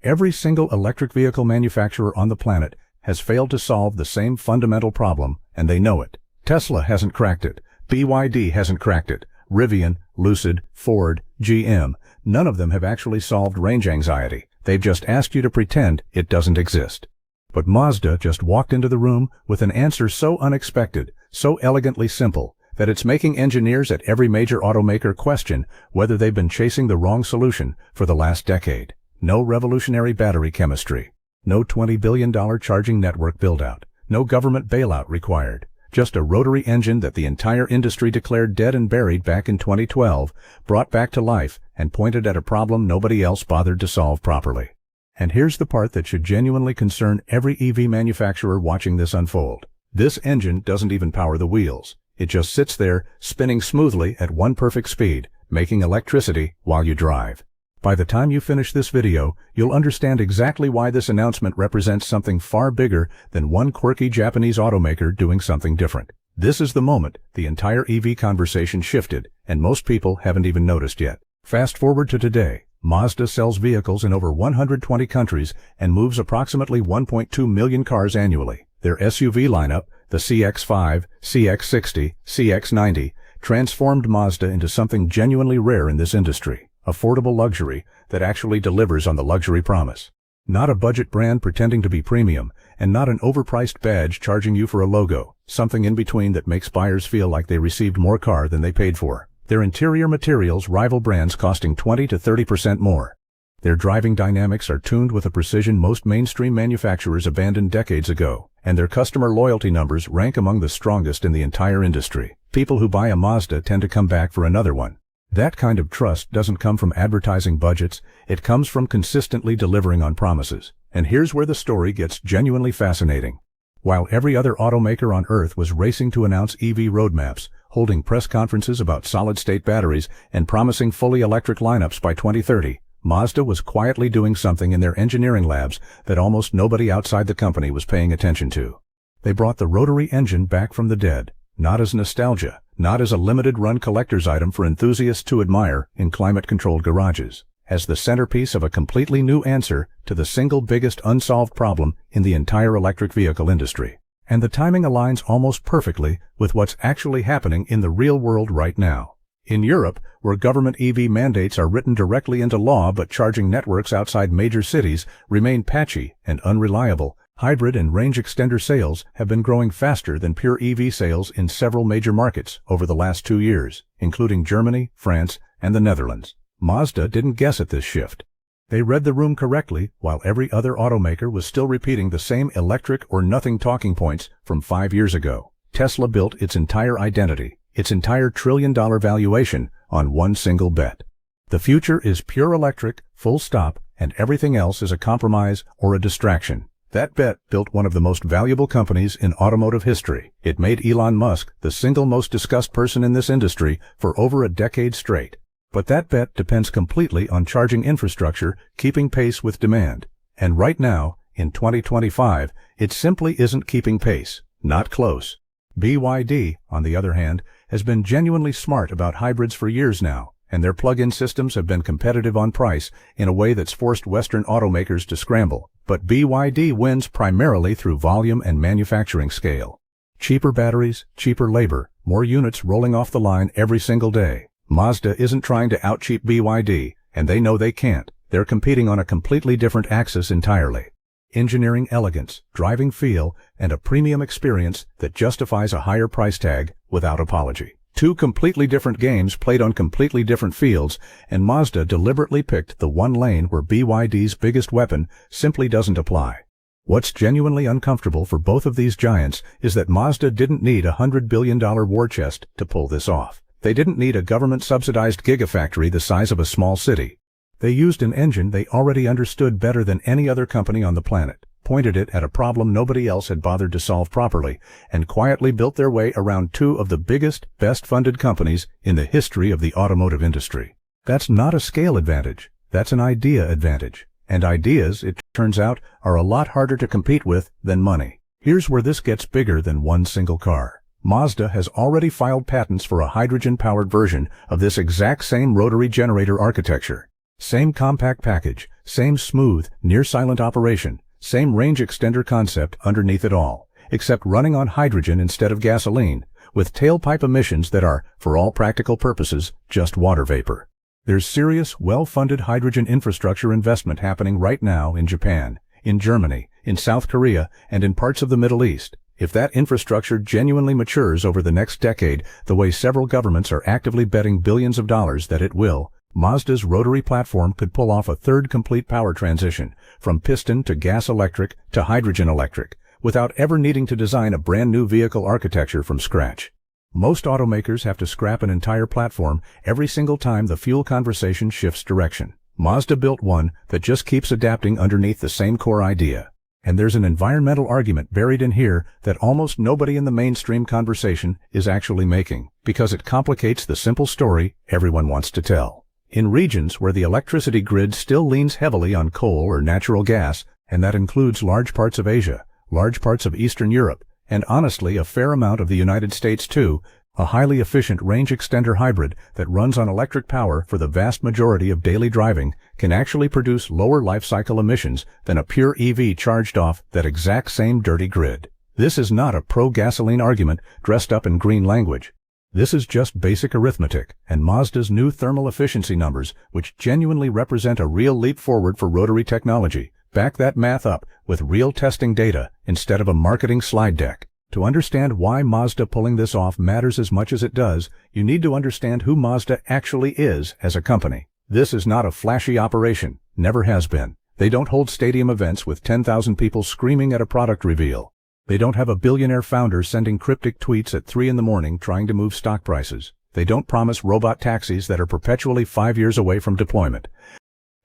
Every single electric vehicle manufacturer on the planet has failed to solve the same fundamental problem, and they know it. Tesla hasn't cracked it. BYD hasn't cracked it. Rivian, Lucid, Ford, GM, none of them have actually solved range anxiety. They've just asked you to pretend it doesn't exist. But Mazda just walked into the room with an answer so unexpected, so elegantly simple, that it's making engineers at every major automaker question whether they've been chasing the wrong solution for the last decade. No revolutionary battery chemistry. No $20 billion charging network build-out. No government bailout required. Just a rotary engine that the entire industry declared dead and buried back in 2012, brought back to life, and pointed at a problem nobody else bothered to solve properly. And here's the part that should genuinely concern every EV manufacturer watching this unfold. This engine doesn't even power the wheels. It just sits there, spinning smoothly at one perfect speed, making electricity while you drive. By the time you finish this video, you'll understand exactly why this announcement represents something far bigger than one quirky Japanese automaker doing something different. This is the moment the entire EV conversation shifted, and most people haven't even noticed yet. Fast forward to today. Mazda sells vehicles in over 120 countries and moves approximately 1.2 million cars annually. Their SUV lineup, the CX-5, CX-60, CX-90, transformed Mazda into something genuinely rare in this industry. Affordable luxury that actually delivers on the luxury promise. Not a budget brand pretending to be premium, and not an overpriced badge charging you for a logo, something in between that makes buyers feel like they received more car than they paid for. Their interior materials rival brands costing 20 to 30% more. Their driving dynamics are tuned with a precision most mainstream manufacturers abandoned decades ago, and their customer loyalty numbers rank among the strongest in the entire industry. People who buy a Mazda tend to come back for another one. That kind of trust doesn't come from advertising budgets, it comes from consistently delivering on promises. And here's where the story gets genuinely fascinating. While every other automaker on Earth was racing to announce EV roadmaps, holding press conferences about solid-state batteries, and promising fully electric lineups by 2030, Mazda was quietly doing something in their engineering labs that almost nobody outside the company was paying attention to. They brought the rotary engine back from the dead. Not as nostalgia, not as a limited-run collector's item for enthusiasts to admire in climate-controlled garages, as the centerpiece of a completely new answer to the single biggest unsolved problem in the entire electric vehicle industry. And the timing aligns almost perfectly with what's actually happening in the real world right now. In Europe, where government EV mandates are written directly into law but charging networks outside major cities remain patchy and unreliable, hybrid and range extender sales have been growing faster than pure EV sales in several major markets over the last 2 years, including Germany, France, and the Netherlands. Mazda didn't guess at this shift. They read the room correctly while every other automaker was still repeating the same electric or nothing talking points from 5 years ago. Tesla built its entire identity, its entire trillion-dollar valuation, on one single bet. The future is pure electric, full stop, and everything else is a compromise or a distraction. That bet built one of the most valuable companies in automotive history. It made Elon Musk the single most discussed person in this industry for over a decade straight. But that bet depends completely on charging infrastructure keeping pace with demand. And right now, in 2025, it simply isn't keeping pace. Not close. BYD, on the other hand, has been genuinely smart about hybrids for years now, and their plug-in systems have been competitive on price in a way that's forced Western automakers to scramble. But BYD wins primarily through volume and manufacturing scale. Cheaper batteries, cheaper labor, more units rolling off the line every single day. Mazda isn't trying to out-cheap BYD, and they know they can't. They're competing on a completely different axis entirely. Engineering elegance, driving feel, and a premium experience that justifies a higher price tag without apology. Two completely different games played on completely different fields, and Mazda deliberately picked the one lane where BYD's biggest weapon simply doesn't apply. What's genuinely uncomfortable for both of these giants is that Mazda didn't need a $100 billion war chest to pull this off. They didn't need a government-subsidized gigafactory the size of a small city. They used an engine they already understood better than any other company on the planet, pointed it at a problem nobody else had bothered to solve properly, and quietly built their way around two of the biggest, best-funded companies in the history of the automotive industry. That's not a scale advantage. That's an idea advantage. And ideas, it turns out, are a lot harder to compete with than money. Here's where this gets bigger than one single car. Mazda has already filed patents for a hydrogen-powered version of this exact same rotary generator architecture. Same compact package, same smooth, near-silent operation, same range extender concept underneath it all, except running on hydrogen instead of gasoline, with tailpipe emissions that are, for all practical purposes, just water vapor. There's serious, well-funded hydrogen infrastructure investment happening right now in Japan, in Germany, in South Korea, and in parts of the Middle East. If that infrastructure genuinely matures over the next decade, the way several governments are actively betting billions of dollars that it will, Mazda's rotary platform could pull off a third complete power transition, from piston to gas electric to hydrogen electric, without ever needing to design a brand new vehicle architecture from scratch. Most automakers have to scrap an entire platform every single time the fuel conversation shifts direction. Mazda built one that just keeps adapting underneath the same core idea. And there's an environmental argument buried in here that almost nobody in the mainstream conversation is actually making, because it complicates the simple story everyone wants to tell. In regions where the electricity grid still leans heavily on coal or natural gas, and that includes large parts of Asia, large parts of Eastern Europe, and honestly a fair amount of the United States too, a highly efficient range extender hybrid that runs on electric power for the vast majority of daily driving can actually produce lower life cycle emissions than a pure EV charged off that exact same dirty grid. This is not a pro-gasoline argument dressed up in green language. This is just basic arithmetic, and Mazda's new thermal efficiency numbers, which genuinely represent a real leap forward for rotary technology, back that math up with real testing data instead of a marketing slide deck. To understand why Mazda pulling this off matters as much as it does, you need to understand who Mazda actually is as a company. This is not a flashy operation, never has been. They don't hold stadium events with 10,000 people screaming at a product reveal. They don't have a billionaire founder sending cryptic tweets at 3 in the morning trying to move stock prices. They don't promise robot taxis that are perpetually 5 years away from deployment.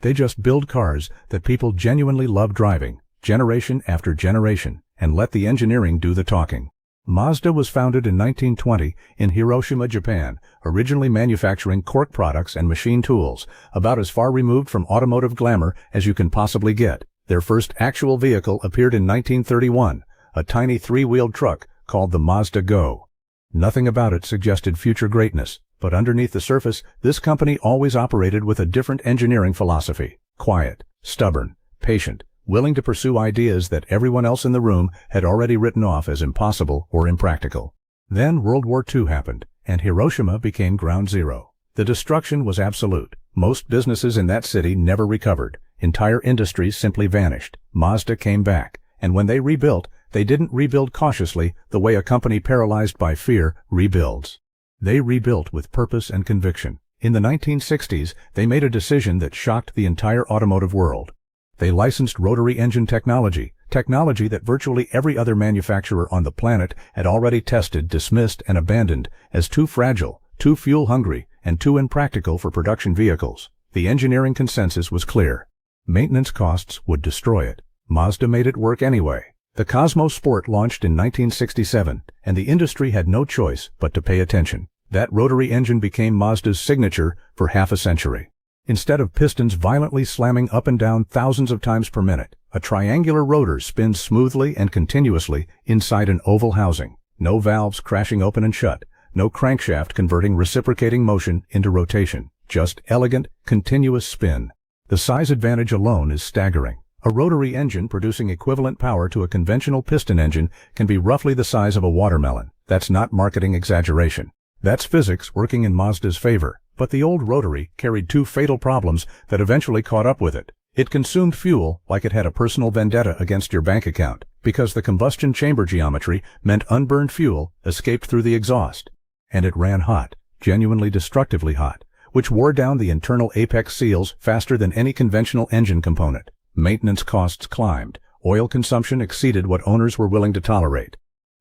They just build cars that people genuinely love driving, generation after generation, and let the engineering do the talking. Mazda was founded in 1920 in Hiroshima, Japan, originally manufacturing cork products and machine tools, about as far removed from automotive glamour as you can possibly get. Their first actual vehicle appeared in 1931, a tiny three-wheeled truck called the Mazda Go. Nothing about it suggested future greatness, but underneath the surface, this company always operated with a different engineering philosophy: quiet, stubborn, patient, willing to pursue ideas that everyone else in the room had already written off as impossible or impractical. Then World War II happened, and Hiroshima became ground zero. The destruction was absolute. Most businesses in that city never recovered. Entire industries simply vanished. Mazda came back, and when they rebuilt, they didn't rebuild cautiously the way a company paralyzed by fear rebuilds. They rebuilt with purpose and conviction. In the 1960s, they made a decision that shocked the entire automotive world. They licensed rotary engine technology that virtually every other manufacturer on the planet had already tested, dismissed, and abandoned as too fragile, too fuel-hungry, and too impractical for production vehicles. The engineering consensus was clear. Maintenance costs would destroy it. Mazda made it work anyway. The Cosmos Sport launched in 1967, and the industry had no choice but to pay attention. That rotary engine became Mazda's signature for half a century. Instead of pistons violently slamming up and down thousands of times per minute, a triangular rotor spins smoothly and continuously inside an oval housing. No valves crashing open and shut, no crankshaft converting reciprocating motion into rotation. Just elegant, continuous spin. The size advantage alone is staggering. A rotary engine producing equivalent power to a conventional piston engine can be roughly the size of a watermelon. That's not marketing exaggeration. That's physics working in Mazda's favor. But the old rotary carried two fatal problems that eventually caught up with it. It consumed fuel like it had a personal vendetta against your bank account, because the combustion chamber geometry meant unburned fuel escaped through the exhaust. And it ran hot, genuinely destructively hot, which wore down the internal apex seals faster than any conventional engine component. Maintenance costs climbed. Oil consumption exceeded what owners were willing to tolerate.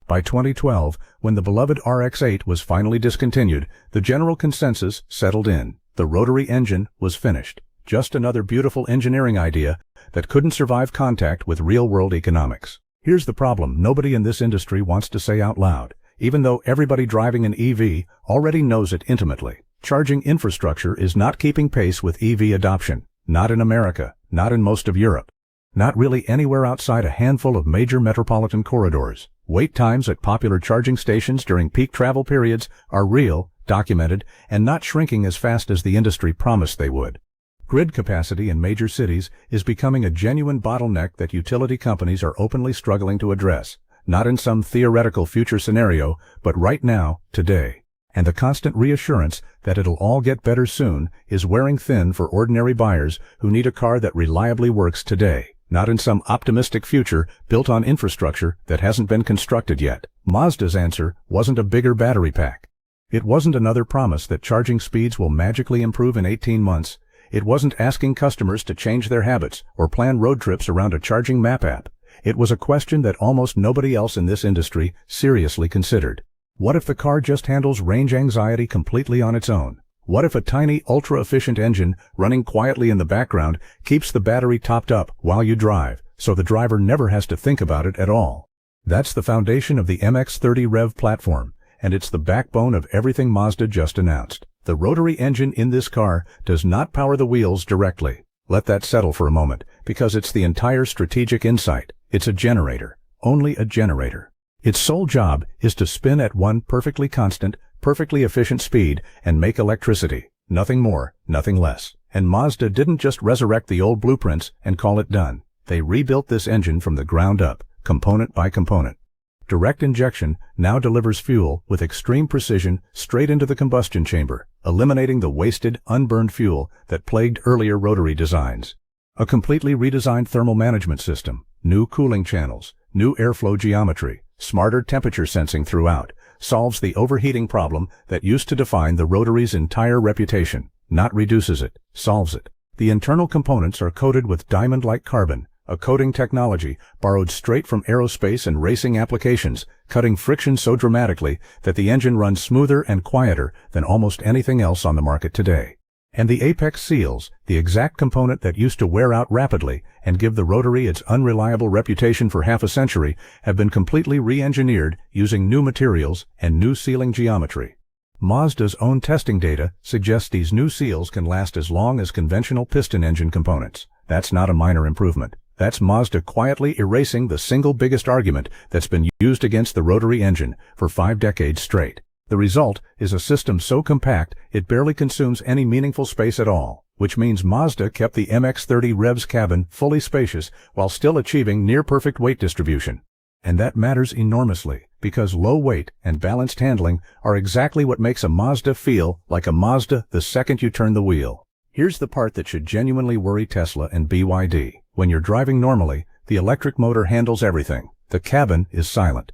By 2012, when the beloved RX-8 was finally discontinued, the general consensus settled in. The rotary engine was finished. Just another beautiful engineering idea that couldn't survive contact with real-world economics. Here's the problem nobody in this industry wants to say out loud, even though everybody driving an EV already knows it intimately. Charging infrastructure is not keeping pace with EV adoption. Not in America, not in most of Europe. Not really anywhere outside a handful of major metropolitan corridors. Wait times at popular charging stations during peak travel periods are real, documented, and not shrinking as fast as the industry promised they would. Grid capacity in major cities is becoming a genuine bottleneck that utility companies are openly struggling to address, not in some theoretical future scenario, but right now, today. And the constant reassurance that it'll all get better soon is wearing thin for ordinary buyers who need a car that reliably works today, not in some optimistic future built on infrastructure that hasn't been constructed yet. Mazda's answer wasn't a bigger battery pack. It wasn't another promise that charging speeds will magically improve in 18 months. It wasn't asking customers to change their habits or plan road trips around a charging map app. It was a question that almost nobody else in this industry seriously considered. What if the car just handles range anxiety completely on its own? What if a tiny, ultra-efficient engine running quietly in the background keeps the battery topped up while you drive, so the driver never has to think about it at all? That's the foundation of the MX-30 REV platform, and it's the backbone of everything Mazda just announced. The rotary engine in this car does not power the wheels directly. Let that settle for a moment, because it's the entire strategic insight. It's a generator. Only a generator. Its sole job is to spin at one perfectly constant, perfectly efficient speed and make electricity. Nothing more, nothing less. And Mazda didn't just resurrect the old blueprints and call it done. They rebuilt this engine from the ground up, component by component. Direct injection now delivers fuel with extreme precision straight into the combustion chamber, eliminating the wasted, unburned fuel that plagued earlier rotary designs. A completely redesigned thermal management system, new cooling channels, new airflow geometry, smarter temperature sensing throughout, solves the overheating problem that used to define the rotary's entire reputation. Not reduces it, solves it. The internal components are coated with diamond-like carbon, a coating technology borrowed straight from aerospace and racing applications, cutting friction so dramatically that the engine runs smoother and quieter than almost anything else on the market today. And the apex seals, the exact component that used to wear out rapidly and give the rotary its unreliable reputation for half a century, have been completely re-engineered using new materials and new sealing geometry. Mazda's own testing data suggests these new seals can last as long as conventional piston engine components. That's not a minor improvement. That's Mazda quietly erasing the single biggest argument that's been used against the rotary engine for 5 decades straight. The result is a system so compact it barely consumes any meaningful space at all, which means Mazda kept the MX-30 REV's cabin fully spacious while still achieving near-perfect weight distribution. And that matters enormously, because low weight and balanced handling are exactly what makes a Mazda feel like a Mazda the second you turn the wheel. Here's the part that should genuinely worry Tesla and BYD. When you're driving normally, the electric motor handles everything. The cabin is silent.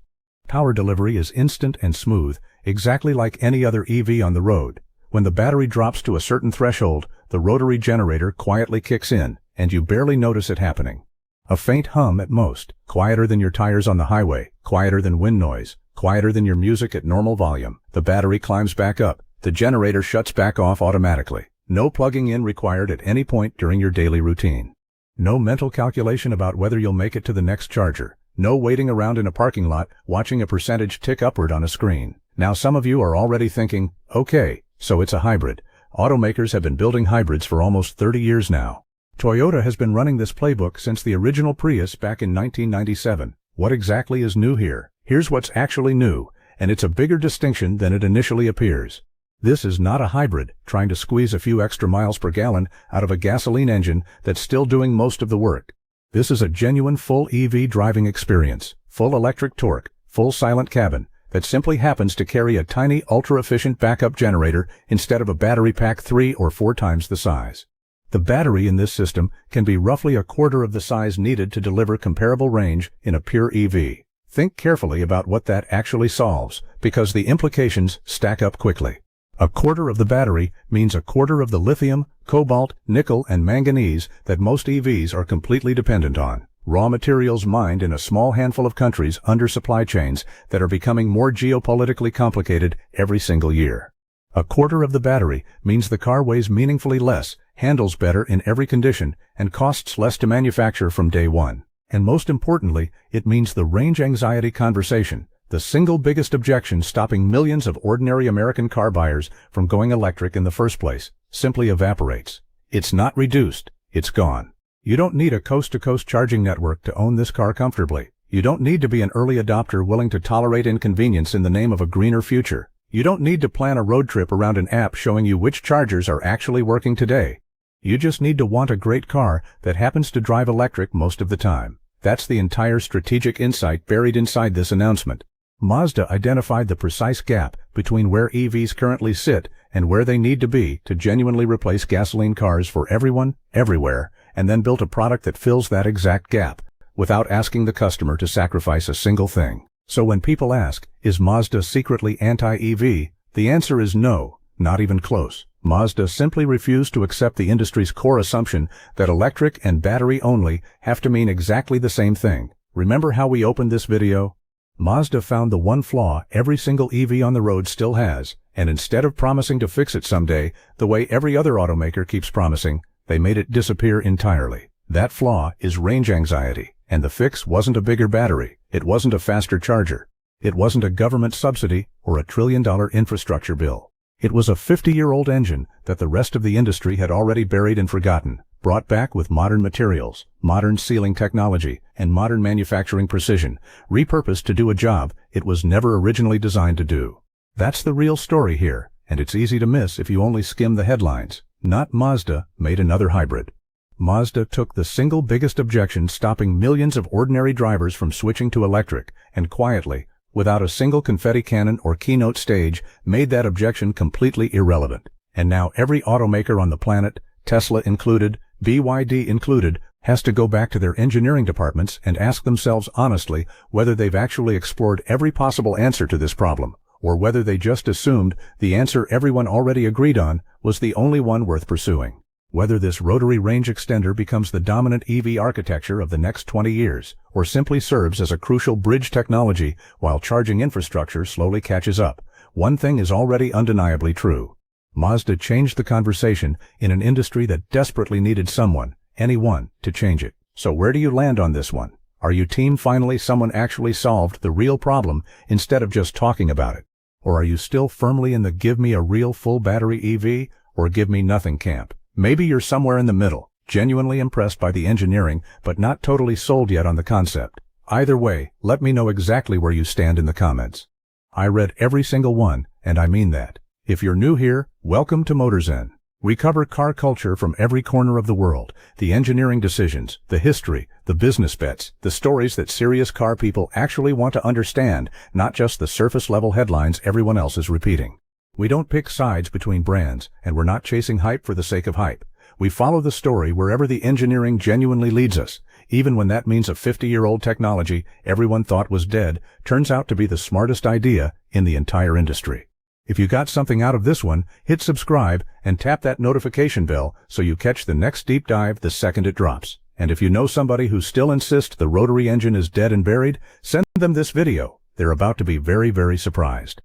Power delivery is instant and smooth, exactly like any other EV on the road. When the battery drops to a certain threshold, the rotary generator quietly kicks in, and you barely notice it happening. A faint hum at most, quieter than your tires on the highway, quieter than wind noise, quieter than your music at normal volume. The battery climbs back up. The generator shuts back off automatically. No plugging in required at any point during your daily routine. No mental calculation about whether you'll make it to the next charger. No waiting around in a parking lot watching a percentage tick upward on a screen. Now some of you are already thinking, okay, so it's a hybrid. Automakers have been building hybrids for almost 30 years now. Toyota has been running this playbook since the original Prius back in 1997. What exactly is new here? Here's what's actually new, and it's a bigger distinction than it initially appears. This is not a hybrid trying to squeeze a few extra miles per gallon out of a gasoline engine that's still doing most of the work. This is a genuine full EV driving experience, full electric torque, full silent cabin, that simply happens to carry a tiny ultra-efficient backup generator instead of a battery pack 3 or 4 times the size. The battery in this system can be roughly a quarter of the size needed to deliver comparable range in a pure EV. Think carefully about what that actually solves, because the implications stack up quickly. A quarter of the battery means a quarter of the lithium, cobalt, nickel, and manganese that most EVs are completely dependent on. Raw materials mined in a small handful of countries under supply chains that are becoming more geopolitically complicated every single year. A quarter of the battery means the car weighs meaningfully less, handles better in every condition, and costs less to manufacture from day one. And most importantly, it means the range anxiety conversation, the single biggest objection stopping millions of ordinary American car buyers from going electric in the first place, simply evaporates. It's not reduced, it's gone. You don't need a coast-to-coast charging network to own this car comfortably. You don't need to be an early adopter willing to tolerate inconvenience in the name of a greener future. You don't need to plan a road trip around an app showing you which chargers are actually working today. You just need to want a great car that happens to drive electric most of the time. That's the entire strategic insight buried inside this announcement. Mazda identified the precise gap between where EVs currently sit and where they need to be to genuinely replace gasoline cars for everyone, everywhere, and then built a product that fills that exact gap, without asking the customer to sacrifice a single thing. So when people ask, is Mazda secretly anti-EV? The answer is no, not even close. Mazda simply refused to accept the industry's core assumption that electric and battery only have to mean exactly the same thing. Remember how we opened this video? Mazda found the one flaw every single EV on the road still has, and instead of promising to fix it someday, the way every other automaker keeps promising, they made it disappear entirely. That flaw is range anxiety, and the fix wasn't a bigger battery, it wasn't a faster charger, it wasn't a government subsidy or a trillion-dollar infrastructure bill. It was a 50-year-old engine that the rest of the industry had already buried and forgotten, brought back with modern materials, modern sealing technology, and modern manufacturing precision, repurposed to do a job it was never originally designed to do. That's the real story here, and it's easy to miss if you only skim the headlines. Not Mazda made another hybrid. Mazda took the single biggest objection stopping millions of ordinary drivers from switching to electric, and quietly, without a single confetti cannon or keynote stage, made that objection completely irrelevant. And now every automaker on the planet, Tesla included, BYD included, has to go back to their engineering departments and ask themselves honestly whether they've actually explored every possible answer to this problem, or whether they just assumed the answer everyone already agreed on was the only one worth pursuing. Whether this rotary range extender becomes the dominant EV architecture of the next 20 years, or simply serves as a crucial bridge technology while charging infrastructure slowly catches up, one thing is already undeniably true. Mazda changed the conversation in an industry that desperately needed someone, anyone, to change it. So where do you land on this one? Are you team finally someone actually solved the real problem instead of just talking about it? Or are you still firmly in the give me a real full battery EV or give me nothing camp? Maybe you're somewhere in the middle, genuinely impressed by the engineering but not totally sold yet on the concept. Either way, let me know exactly where you stand in the comments. I read every single one, and I mean that. If you're new here, welcome to MotorZen. We cover car culture from every corner of the world, the engineering decisions, the history, the business bets, the stories that serious car people actually want to understand, not just the surface-level headlines everyone else is repeating. We don't pick sides between brands, and we're not chasing hype for the sake of hype. We follow the story wherever the engineering genuinely leads us, even when that means a 50-year-old technology everyone thought was dead turns out to be the smartest idea in the entire industry. If you got something out of this one, hit subscribe and tap that notification bell so you catch the next deep dive the second it drops. And if you know somebody who still insists the rotary engine is dead and buried, send them this video. They're about to be very, very surprised.